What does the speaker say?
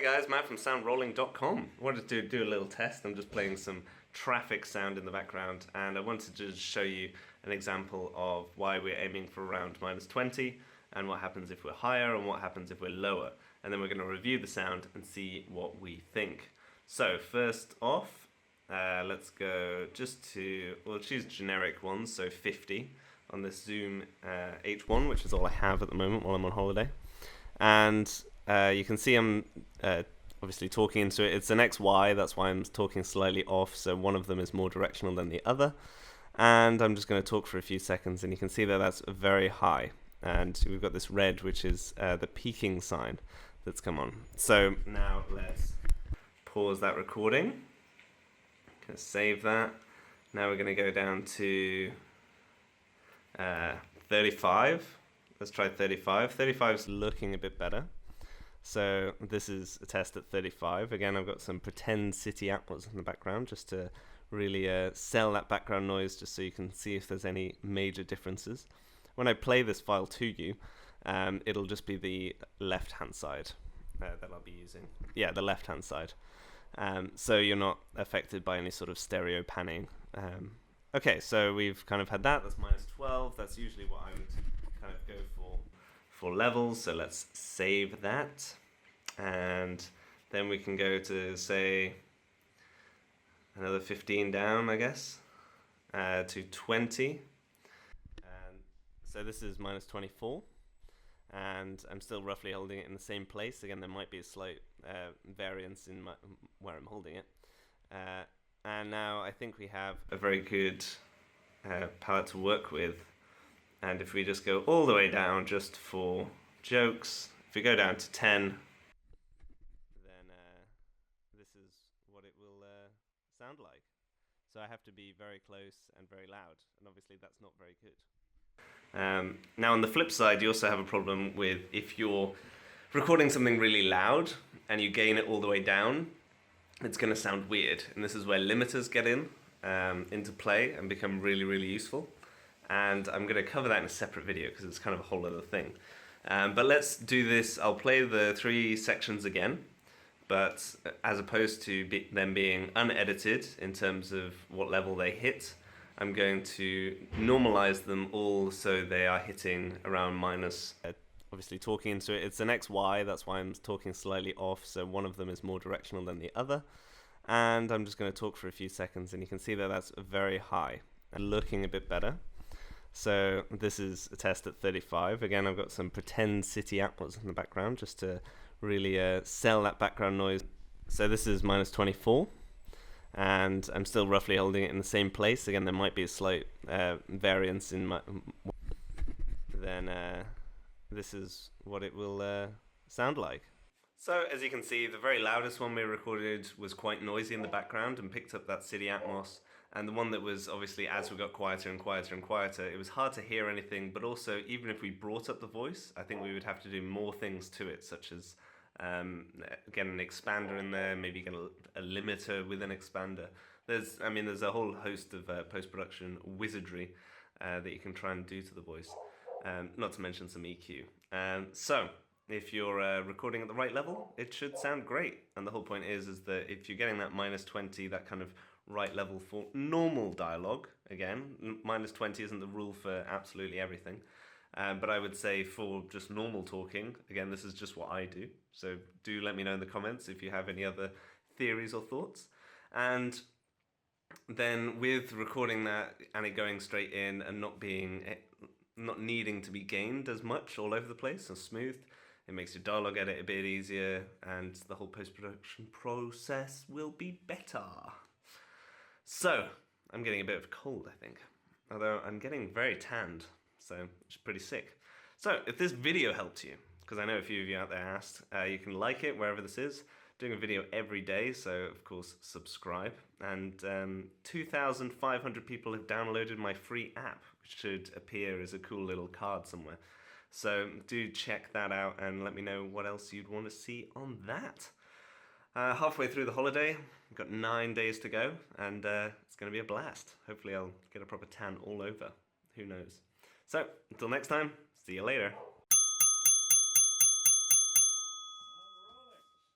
Hey guys, Matt from Soundrolling.com. I wanted to do a little test. I'm just playing some traffic sound in the background, and I wanted to just show you an example of why we're aiming for around -20 and what happens if we're higher and what happens if we're lower. And then we're going to review the sound and see what we think. So first off, let's go we'll choose generic ones, so 50 on this Zoom H1, which is all I have at the moment while I'm on holiday. And you can see I'm obviously talking into it. It's an XY, that's why I'm talking slightly off, so one of them is more directional than the other. And I'm just going to talk for a few seconds, and you can see that that's very high. And we've got this red, which is the peaking sign that's come on. So now let's pause that recording. Gonna save that. Now we're going to go down to 35. Let's try 35. 35 is looking a bit better. So this is a test at 35. Again, I've got some pretend city atmos in the background just to really sell that background noise, just so you can see if there's any major differences. When I play this file to you, it'll just be the left-hand side that I'll be using. Yeah, the left-hand side. So you're not affected by any sort of stereo panning. Okay, so we've kind of had that. That's -12. That's usually what I would kind of go for levels. So let's save that. And then we can go to, say, another 15 down, I guess, to 20. So this is -24. And I'm still roughly holding it in the same place. Again, there might be a slight variance in where I'm holding it. And now I think we have a very good palette to work with. And if we just go all the way down just for jokes, if we go down to 10, then this is what it will sound like. So I have to be very close and very loud, and obviously that's not very good. Now on the flip side, you also have a problem with if you're recording something really loud and you gain it all the way down, it's going to sound weird. And this is where limiters get into play and become really, really useful. And I'm going to cover that in a separate video because it's kind of a whole other thing. But let's do this. I'll play the 3 sections again, but as opposed to them being unedited in terms of what level they hit, I'm going to normalize them all so they are hitting around minus. Obviously talking into it, it's an XY, that's why I'm talking slightly off, so one of them is more directional than the other. And I'm just going to talk for a few seconds, and you can see that that's very high and looking a bit better. So this is a test at 35. Again, I've got some pretend city atmos in the background just to really sell that background noise. So this is -24. And I'm still roughly holding it in the same place. Again, there might be a slight variance in this is what it will sound like. So as you can see, the very loudest one we recorded was quite noisy in the background and picked up that city atmos. And the one that was obviously, as we got quieter and quieter and quieter, it was hard to hear anything, but also even if we brought up the voice, I think we would have to do more things to it, such as get an expander in there, maybe get a limiter with an expander. There's a whole host of post-production wizardry that you can try and do to the voice, not to mention some EQ. So if you're recording at the right level, it should sound great. And the whole point is that if you're getting that -20, that kind of right level for normal dialogue, again, -20 isn't the rule for absolutely everything. But I would say for just normal talking, again, this is just what I do. So do let me know in the comments if you have any other theories or thoughts. And then with recording that and it going straight in and not needing to be gained as much all over the place and smooth, it makes your dialogue edit a bit easier, and the whole post-production process will be better. So I'm getting a bit of a cold, I think, although I'm getting very tanned. So it's pretty sick. So if this video helped you, because I know a few of you out there asked, you can like it wherever this is. Doing a video every day, so of course subscribe. And 2,500 people have downloaded my free app, which should appear as a cool little card somewhere. So do check that out and let me know what else you'd want to see on that. Halfway through the holiday, I've got 9 days to go, and it's going to be a blast. Hopefully I'll get a proper tan all over. Who knows? So, until next time, see you later.